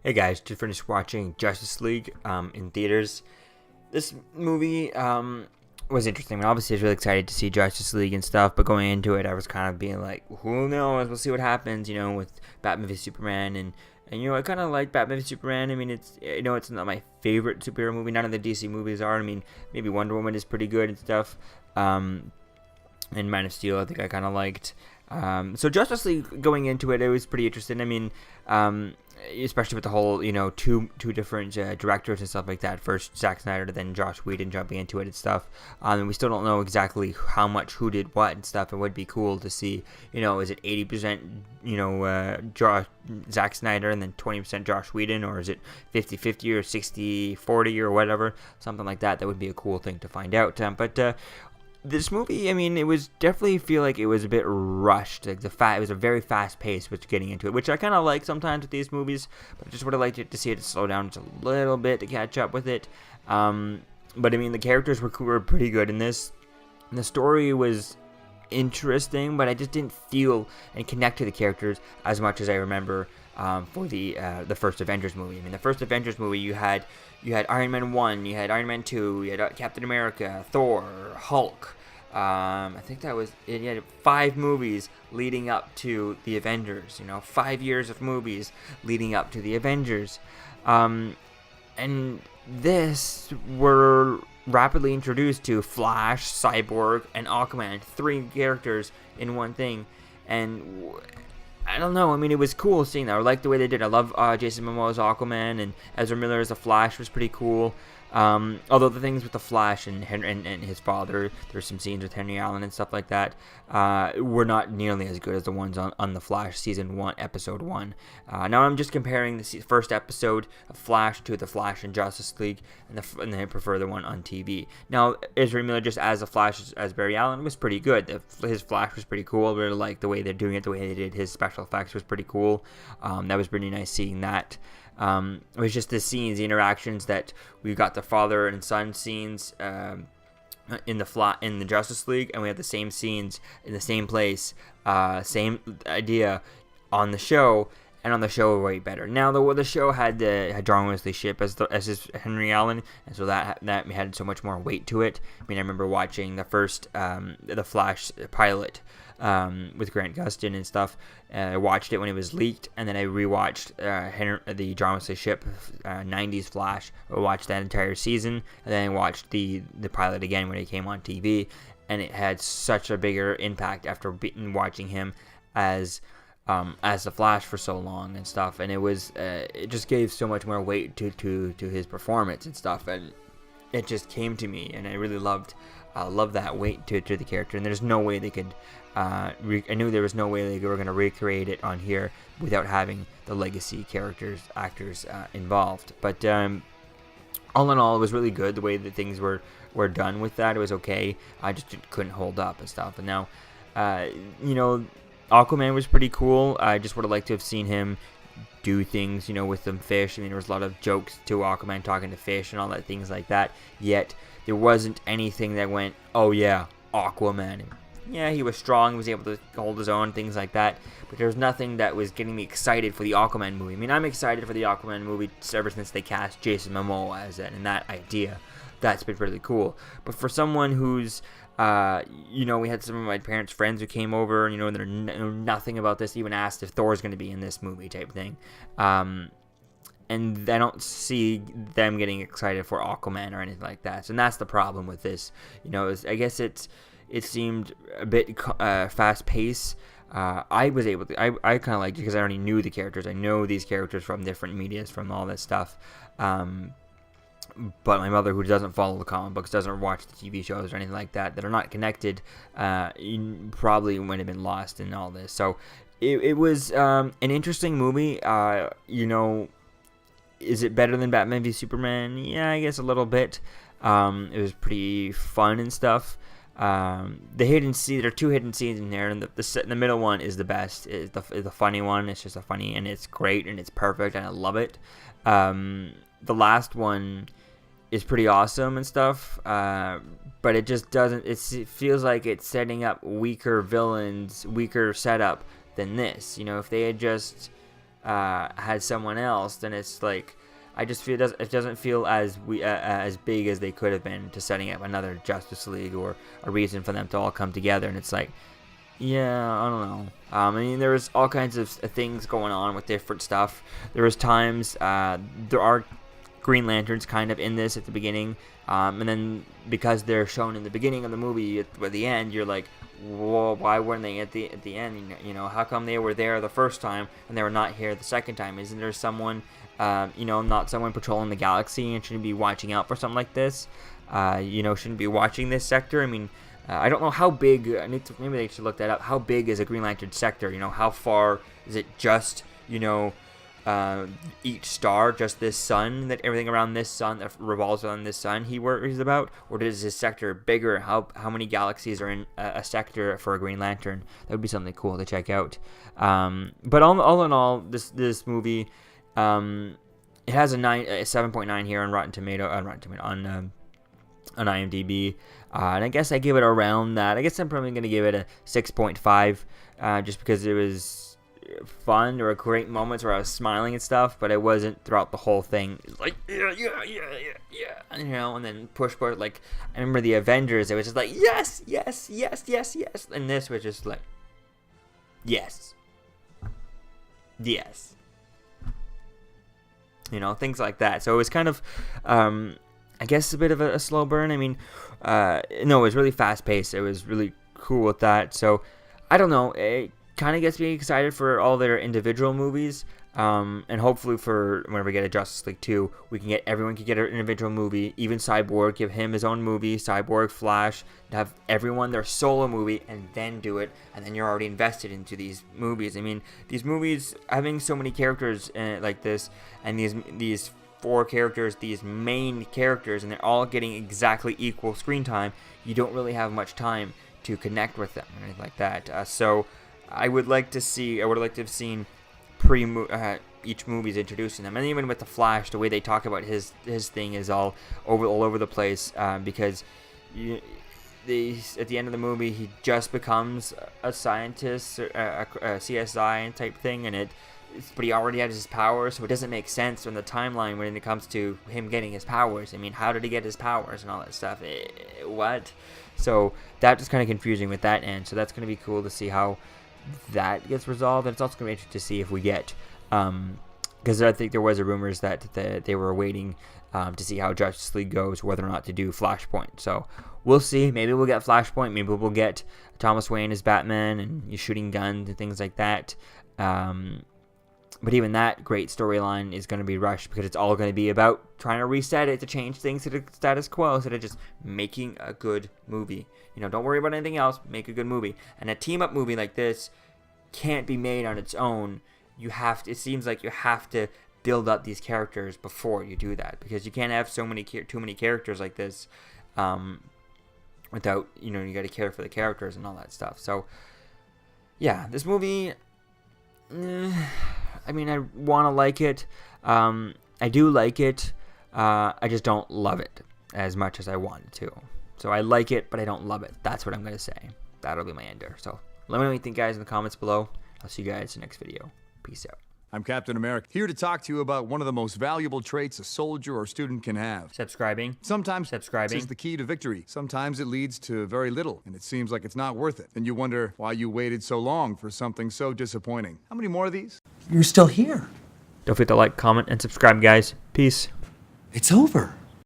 Hey guys, just finished watching Justice League in theaters. This movie was interesting. I mean, obviously, I was really excited to see Justice League and stuff, but going into it, I was kind of being like, who knows? We'll see what happens, with Batman v Superman. And I kind of like Batman v Superman. I mean, it's not my favorite superhero movie. None of the DC movies are. I mean, maybe Wonder Woman is pretty good and stuff. And Man of Steel, I think I kind of liked. So Justice League, going into it, it was pretty interesting. I mean, especially with the whole, two different directors and stuff like that. First Zack Snyder, then Josh Whedon jumping into it and stuff. And we still don't know exactly how much who did what and stuff. It would be cool to see, is it 80%, Zack Snyder and then 20% Josh Whedon, or is it 50-50 or 60-40 or whatever, something like that. That would be a cool thing to find out. But this movie, I mean, it was definitely feel like it was a bit rushed. Like it was a very fast pace with getting into it, which I kind of like sometimes with these movies. But I just would have liked to see it slow down just a little bit to catch up with it. But I mean, the characters were pretty good in this. And the story was interesting, but I just didn't feel and connect to the characters as much as I remember for the first Avengers movie. I mean, the first Avengers movie, you had Iron Man 1, you had Iron Man 2, you had Captain America, Thor, Hulk. I think that was it. You had 5 movies leading up to the Avengers. 5 years of movies leading up to the Avengers. And this were rapidly introduced to Flash, Cyborg, and Aquaman. 3 characters in one thing. And I don't know. I mean, it was cool seeing that. I like the way they did. I love Jason Momoa's Aquaman, and Ezra Miller as the Flash was pretty cool. Although the things with the Flash and his father, there's some scenes with Henry Allen and stuff like that, were not nearly as good as the ones on the Flash season 1, episode 1. Now I'm just comparing the first episode of Flash to the Flash in Justice League, and I prefer the one on TV. Now Ezra Miller just as the Flash as Barry Allen was pretty good. His Flash was pretty cool. I really like the way they're doing it, the way they did his special effects was pretty cool. That was pretty nice seeing that. It was just the scenes, the interactions that we got, the father and son scenes in the Justice League, and we had the same scenes in the same place, same idea on the show, and on the show way better. Now the show had John Wesley Shipp as his Henry Allen, and so that had so much more weight to it. I mean, I remember watching the first the Flash pilot with Grant Gustin and stuff. I watched it when it was leaked, and then I rewatched the John Wesley Shipp 90s Flash. I watched that entire season, and then I watched the pilot again when it came on TV, and it had such a bigger impact after watching him as the Flash for so long and stuff. And it just gave so much more weight to his performance and stuff, and it just came to me, and I really loved that weight to the character. And there's no way they could I knew there was no way they were going to recreate it on here without having the legacy actors involved. But all in all, it was really good the way that things were done with that. It was okay. I just couldn't hold up and stuff. And now Aquaman was pretty cool. I just would have liked to have seen him do things, with some fish. I mean, there was a lot of jokes to Aquaman talking to fish and all that, things like that. Yet there wasn't anything that went, oh yeah, Aquaman. Yeah, he was strong, he was able to hold his own, things like that. But there was nothing that was getting me excited for the Aquaman movie. I mean, I'm excited for the Aquaman movie ever since they cast Jason Momoa as it, and that idea. That's been really cool. But for someone who's, we had some of my parents' friends who came over, and, they know nothing about this, even asked if Thor's going to be in this movie type thing. And I don't see them getting excited for Aquaman or anything like that. So, and that's the problem with this. I guess it seemed a bit fast-paced. I was able to, I kind of liked it because I already knew the characters. I know these characters from different medias, from all this stuff. But my mother, who doesn't follow the comic books, doesn't watch the TV shows or anything like that are not connected, probably would have been lost in all this. So it was an interesting movie. Is it better than Batman v Superman? Yeah, I guess a little bit. It was pretty fun and stuff. There are 2 hidden scenes in there, and the middle one is the best. It's the funny one. It's just a funny, and it's great, and it's perfect, and I love it. The last one is pretty awesome and stuff, but it just doesn't. It feels like it's setting up weaker villains, weaker setup than this. If they had just had someone else, then it's like, I just feel it doesn't feel as big as they could have been to setting up another Justice League or a reason for them to all come together. And it's like, yeah, I don't know. I mean, there was all kinds of things going on with different stuff. There was times there are Green Lanterns kind of in this at the beginning, and then because they're shown in the beginning of the movie at the end, you're like, whoa, why weren't they at the end? You know, how come they were there the first time and they were not here the second time? Isn't there someone, not someone patrolling the galaxy and shouldn't be watching out for something like this? Shouldn't be watching this sector? I mean, I don't know how big. Maybe they should look that up. How big is a Green Lantern sector? You know, how far is it? Just each star, just this sun, that everything around this sun that revolves around this sun he worries about, or is this sector bigger? How many galaxies are in a sector for a Green Lantern? That would be something cool to check out. But all in all, this movie, it has a 7.9 here on Rotten Tomato on IMDb, and I guess I give it around that. I guess I'm probably going to give it a 6.5, just because it was fun. There were great moments where I was smiling and stuff, but it wasn't throughout the whole thing. It was like, yeah, and then push, like, I remember the Avengers, it was just like, yes, and this was just like, yes, things like that. So it was kind of, I guess, a bit of a slow burn. I mean, no, it was really fast paced. It was really cool with that. So I don't know, it kind of gets me excited for all their individual movies, and hopefully for whenever we get a Justice League 2, everyone can get an individual movie. Even Cyborg, give him his own movie. Cyborg, Flash, have everyone their solo movie, and then do it, and then you're already invested into these movies. I mean, these movies having so many characters like this, and these 4 characters, these main characters, and they're all getting exactly equal screen time, you don't really have much time to connect with them or anything like that. So I would like to have seen each movie's introducing them, and even with the Flash, the way they talk about his thing is all over the place, because at the end of the movie he just becomes a scientist, a CSI type thing, but he already has his powers, so it doesn't make sense in the timeline when it comes to him getting his powers. I mean, how did he get his powers and all that stuff? What? So that was kind of confusing with that end. So that's going to be cool to see how that gets resolved, and it's also going to be interesting to see if we get, because I think there was rumors that they were waiting to see how Justice League goes, whether or not to do Flashpoint. So we'll see. Maybe we'll get Flashpoint. Maybe we'll get Thomas Wayne as Batman and he's shooting guns and things like that. But even that great storyline is going to be rushed, because it's all going to be about trying to reset it, to change things to the status quo, instead of just making a good movie. Don't worry about anything else. Make a good movie. And a team-up movie like this can't be made on its own. It seems like you have to build up these characters before you do that, because you can't have too many characters like this without, you got to care for the characters and all that stuff. So, yeah, this movie, I mean, I want to like it. I do like it. I just don't love it as much as I wanted to. So I like it, but I don't love it. That's what I'm going to say. That'll be my ender. So let me know what you think, guys, in the comments below. I'll see you guys in the next video. Peace out. I'm Captain America, here to talk to you about one of the most valuable traits a soldier or student can have. Subscribing. Sometimes subscribing is the key to victory. Sometimes it leads to very little, and it seems like it's not worth it. And you wonder why you waited so long for something so disappointing. How many more of these? You're still here. Don't forget to like, comment, and subscribe, guys. Peace. It's over.